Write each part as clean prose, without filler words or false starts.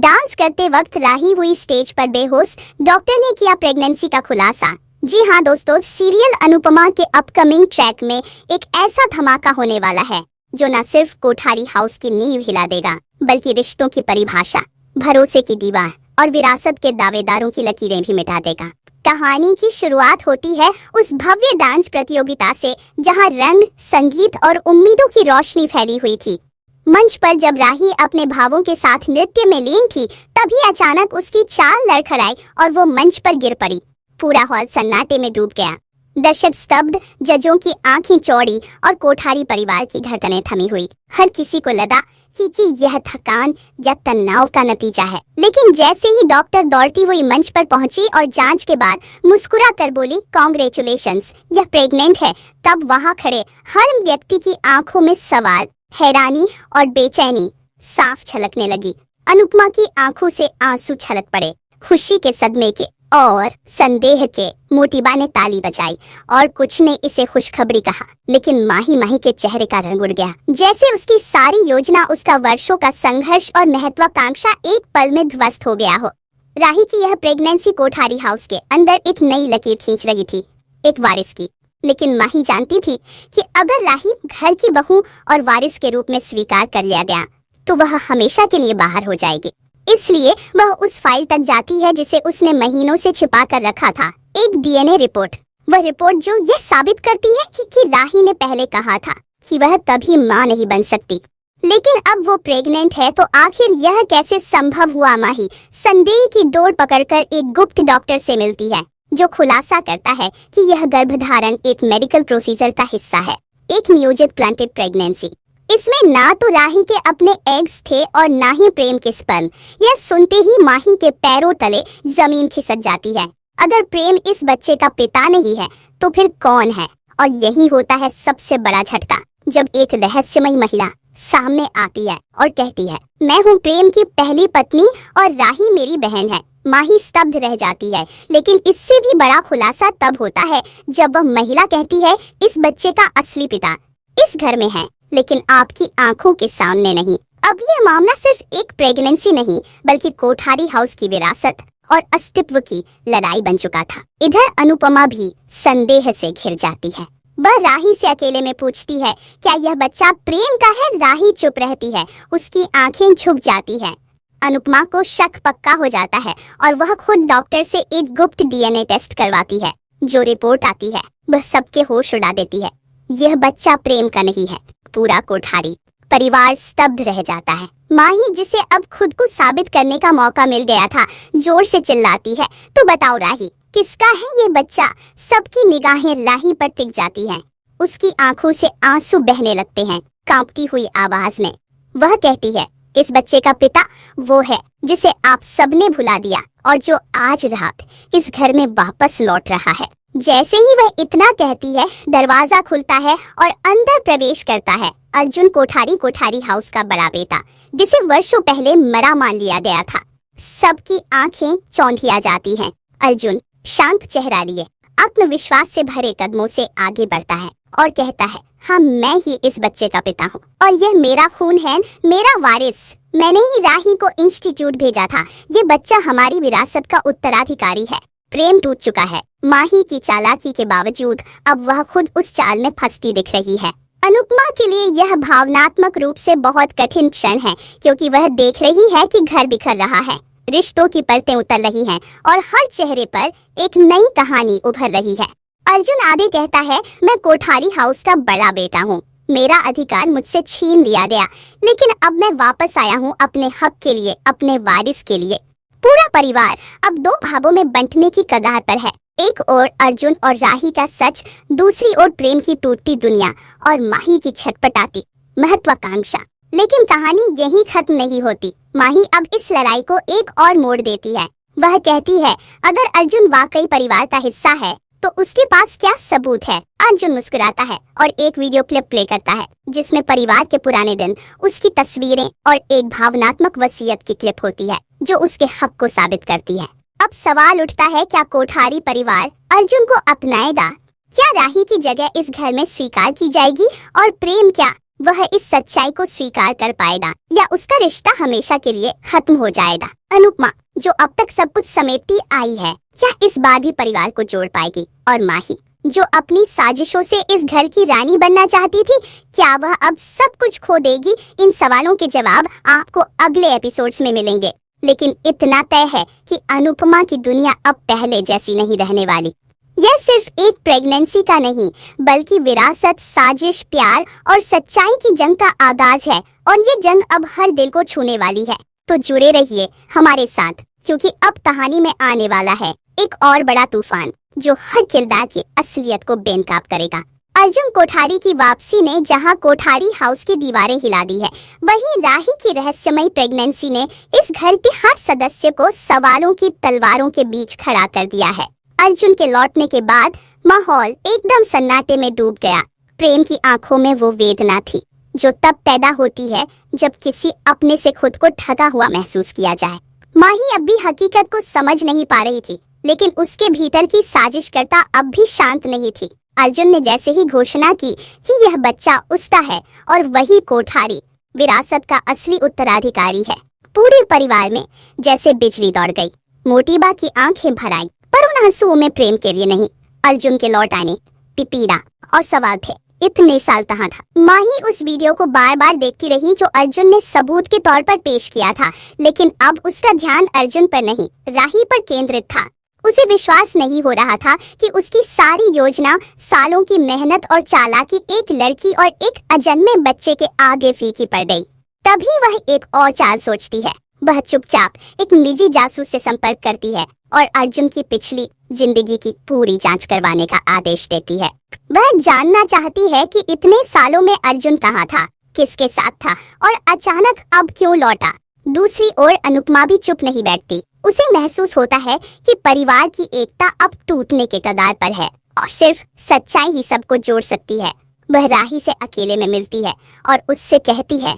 Dance करते वक्त राही हुई स्टेज पर बेहोश, डॉक्टर ने किया प्रेगनेंसी का खुलासा। जी हाँ दोस्तों, सीरियल अनुपमा के अपकमिंग ट्रैक में एक ऐसा धमाका होने वाला है जो न सिर्फ कोठारी हाउस की नींव हिला देगा, बल्कि रिश्तों की परिभाषा, भरोसे की दीवार और विरासत के दावेदारों की लकीरें भी मिटा देगा। कहानी की शुरुआत होती है उस भव्य डांस प्रतियोगिता से जहां रंग, संगीत और उम्मीदों की रोशनी फैली हुई थी। मंच पर जब राही अपने भावों के साथ नृत्य में लीन थी, तभी अचानक उसकी चाल लड़खड़ाई और वो मंच पर गिर पड़ी। पूरा हॉल सन्नाटे में डूब गया। दर्शक स्तब्ध, जजों की आंखें चौड़ी और कोठारी परिवार की धड़कनें थमी हुई। हर किसी को लगा कि यह थकान या तनाव का नतीजा है। लेकिन जैसे ही डॉक्टर दौड़ती हुई मंच पर पहुंची और जांच के बाद मुस्कुरा कर बोली, कांग्रेचुलेशंस, यह प्रेग्नेंट है, तब वहां खड़े हर व्यक्ति की आंखों में सवाल, हैरानी और बेचैनी साफ छलकने लगी। अनुपमा की आंखों से आंसू छलक पड़े। खुशी के, सदमे के और संदेह के। मोटिबा ने ताली बजाई और कुछ ने इसे खुशखबरी कहा, लेकिन माही माही के चेहरे का रंग उड़ गया, जैसे उसकी सारी योजना, उसका वर्षों का संघर्ष और महत्वाकांक्षा एक पल में ध्वस्त हो गया हो। राही की यह प्रेगनेंसी कोठारी हाउस के अंदर एक नई लकीर खींच रही थी, एक वारिस की। लेकिन माही जानती थी कि अगर राही घर की बहू और वारिस के रूप में स्वीकार कर लिया गया तो वह हमेशा के लिए बाहर हो जाएगी। इसलिए वह उस फाइल तक जाती है जिसे उसने महीनों से छिपा कर रखा था, एक डीएनए रिपोर्ट। वह रिपोर्ट जो यह साबित करती है कि राही ने पहले कहा था कि वह कभी मां नहीं बन सकती, लेकिन अब वो प्रेग्नेंट है, तो आखिर यह कैसे संभव हुआ? माही संदेह की डोर पकड़कर एक गुप्त डॉक्टर से मिलती है जो खुलासा करता है कि यह गर्भधारण एक मेडिकल प्रोसीजर का हिस्सा है, एक नियोजित प्लांटेड प्रेगनेंसी। इसमें ना तो राही के अपने एग्स थे और ना ही प्रेम के स्पर्म। यह सुनते ही माही के पैरों तले जमीन खिसक जाती है। अगर प्रेम इस बच्चे का पिता नहीं है तो फिर कौन है? और यही होता है सबसे बड़ा झटका, जब एक रहस्यमयी महिला सामने आती है और कहती है, मैं हूँ प्रेम की पहली पत्नी और राही मेरी बहन है। माही स्तब्ध रह जाती है, लेकिन इससे भी बड़ा खुलासा तब होता है जब वह महिला कहती है, इस बच्चे का असली पिता इस घर में है, लेकिन आपकी आंखों के सामने नहीं। अब यह मामला सिर्फ एक प्रेगनेंसी नहीं, बल्कि कोठारी हाउस की विरासत और अस्तित्व की लड़ाई बन चुका था। इधर अनुपमा भी संदेह से घिर जाती है। वह राही से अकेले में पूछती है, क्या यह बच्चा प्रेम का है? राही चुप रहती है, उसकी आंखें झुक जाती है। अनुपमा को शक पक्का हो जाता है और वह खुद डॉक्टर से एक गुप्त डीएनए टेस्ट करवाती है। जो रिपोर्ट आती है वह सबके होश उड़ा देती है। यह बच्चा प्रेम का नहीं है। पूरा कोठारी परिवार स्तब्ध रह जाता है। माही, जिसे अब खुद को साबित करने का मौका मिल गया था, जोर से चिल्लाती है, तो बताओ राही, किसका है ये बच्चा? सबकी निगाहें राही पर टिक जाती हैं। उसकी आंखों से आंसू बहने लगते हैं। कांपती हुई आवाज में वह कहती है, इस बच्चे का पिता वो है जिसे आप सबने भुला दिया और जो आज रात इस घर में वापस लौट रहा है। जैसे ही वह इतना कहती है, दरवाजा खुलता है और अंदर प्रवेश करता है अर्जुन कोठारी हाउस का बड़ा बेटा, जिसे वर्षों पहले मरा मान लिया गया था। सबकी आंखें चौंधिया जाती हैं। अर्जुन शांत चेहरा लिए आत्मविश्वास से भरे कदमों से आगे बढ़ता है और कहता है, हाँ, मैं ही इस बच्चे का पिता हूँ और यह मेरा खून है, मेरा वारिस। मैंने ही राही को इंस्टीट्यूट भेजा था। ये बच्चा हमारी विरासत का उत्तराधिकारी है। प्रेम टूट चुका है। माही की चालाकी के बावजूद अब वह खुद उस चाल में फंसती दिख रही है। अनुपमा के लिए यह भावनात्मक रूप से बहुत कठिन क्षण है, क्योंकि वह देख रही है कि घर बिखर रहा है, रिश्तों की परतें उतर रही हैं और हर चेहरे पर एक नई कहानी उभर रही है। अर्जुन आगे कहता है, मैं कोठारी हाउस का बड़ा बेटा हूँ। मेरा अधिकार मुझसे छीन लिया गया, लेकिन अब मैं वापस आया हूँ अपने हक के लिए, अपने वारिस के लिए। पूरा परिवार अब दो भागों में बंटने की कगार पर है। एक ओर अर्जुन और राही का सच, दूसरी ओर प्रेम की टूटती दुनिया और माही की छटपटाती महत्वाकांक्षा। लेकिन कहानी यही खत्म नहीं होती। माही अब इस लड़ाई को एक और मोड़ देती है। वह कहती है, अगर अर्जुन वाकई परिवार का हिस्सा है तो उसके पास क्या सबूत है? अर्जुन मुस्कुराता है और एक वीडियो क्लिप प्ले करता है जिसमें परिवार के पुराने दिन, उसकी तस्वीरें और एक भावनात्मक वसीयत की क्लिप होती है जो उसके हक को साबित करती है। अब सवाल उठता है, क्या कोठारी परिवार अर्जुन को अपनाएगा? क्या राही की जगह इस घर में स्वीकार की जाएगी? और प्रेम क्या वह इस सच्चाई को स्वीकार कर पाएगा या उसका रिश्ता हमेशा के लिए खत्म हो जाएगा। अनुपमा, जो अब तक सब कुछ समेटती आई है, क्या इस बार भी परिवार को जोड़ पाएगी? और माही, जो अपनी साजिशों से इस घर की रानी बनना चाहती थी, क्या वह अब सब कुछ खो देगी? इन सवालों के जवाब आपको अगले एपिसोड्स में मिलेंगे। लेकिन इतना तय है कि अनुपमा की दुनिया अब पहले जैसी नहीं रहने वाली। यह सिर्फ एक प्रेगनेंसी का नहीं, बल्कि विरासत, साजिश, प्यार और सच्चाई की जंग का आगाज है। और ये जंग अब हर दिल को छूने वाली है। तो जुड़े रहिए हमारे साथ, क्योंकि अब कहानी में आने वाला है एक और बड़ा तूफान, जो हर किरदार की असलियत को बेनकाब करेगा। अर्जुन कोठारी की वापसी ने जहां कोठारी हाउस की दीवारें हिला दी है, वहीं राही की रहस्यमयी प्रेगनेंसी ने इस घर के हर सदस्य को सवालों की तलवारों के बीच खड़ा कर दिया है। अर्जुन के लौटने के बाद माहौल एकदम सन्नाटे में डूब गया। प्रेम की आंखों में वो वेदना थी जो तब पैदा होती है जब किसी अपने से खुद को ठगा हुआ महसूस किया जाए। माही अब भी हकीकत को समझ नहीं पा रही थी, लेकिन उसके भीतर की साजिशकर्ता अब भी शांत नहीं थी। अर्जुन ने जैसे ही घोषणा की कि यह बच्चा उसका है और वही कोठारी विरासत का असली उत्तराधिकारी है, पूरे परिवार में जैसे बिजली दौड़ गई। मोटीबा की आंखें भर आई, पर उन आंसुओं में प्रेम के लिए नहीं, अर्जुन के लौट आने, पीड़ा और सवाल थे। इतने साल कहाँ था? माही उस वीडियो को बार बार देखती रही जो अर्जुन ने सबूत के तौर पर पेश किया था, लेकिन अब उसका ध्यान अर्जुन पर नहीं, राही पर केंद्रित था। उसे विश्वास नहीं हो रहा था कि उसकी सारी योजना, सालों की मेहनत और चालाकी एक लड़की और एक अजन्मे बच्चे के आगे फीकी पड़ गई। तभी वह एक और चाल सोचती है। वह चुपचाप एक निजी जासूस से संपर्क करती है और अर्जुन की पिछली जिंदगी की पूरी जांच करवाने का आदेश देती है। वह जानना चाहती है कि इतने सालों में अर्जुन कहाँ था, किसके साथ था और अचानक अब क्यों लौटा। दूसरी ओर अनुपमा भी चुप नहीं बैठती। उसे महसूस होता है कि परिवार की एकता अब टूटने के कगार पर है और सिर्फ सच्चाई ही सबको जोड़ सकती है। वह राही से अकेले में मिलती है और उससे कहती है,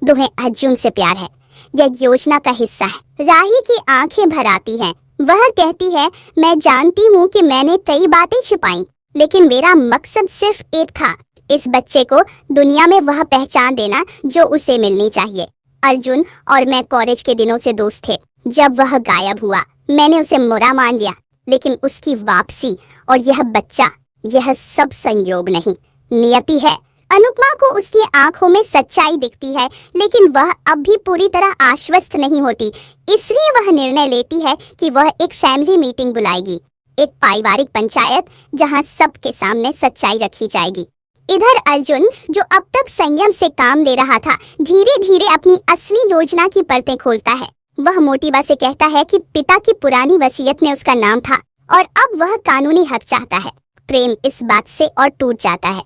तुम्हें अर्जुन से प्यार है, यह योजना का हिस्सा है। राही की आंखें भर आती हैं। वह कहती है, मैं जानती हूँ कि मैंने कई बातें छिपाई, लेकिन मेरा मकसद सिर्फ एक था, इस बच्चे को दुनिया में वह पहचान देना जो उसे मिलनी चाहिए। अर्जुन और मैं कॉलेज के दिनों से दोस्त थे। जब वह गायब हुआ, मैंने उसे बुरा मान लिया, लेकिन उसकी वापसी और यह बच्चा, यह सब संयोग नहीं, नियति है। अनुपमा को उसकी आंखों में सच्चाई दिखती है, लेकिन वह अब भी पूरी तरह आश्वस्त नहीं होती। इसलिए वह निर्णय लेती है कि वह एक फैमिली मीटिंग बुलाएगी, एक पारिवारिक पंचायत जहां सबके सामने सच्चाई रखी जाएगी। इधर अर्जुन, जो अब तक संयम से काम ले रहा था, धीरे धीरे अपनी असली योजना की परतें खोलता है। वह मोटीबा से कहता है कि पिता की पुरानी वसीयत में उसका नाम था और अब वह कानूनी हक चाहता है। प्रेम इस बात से और टूट जाता है।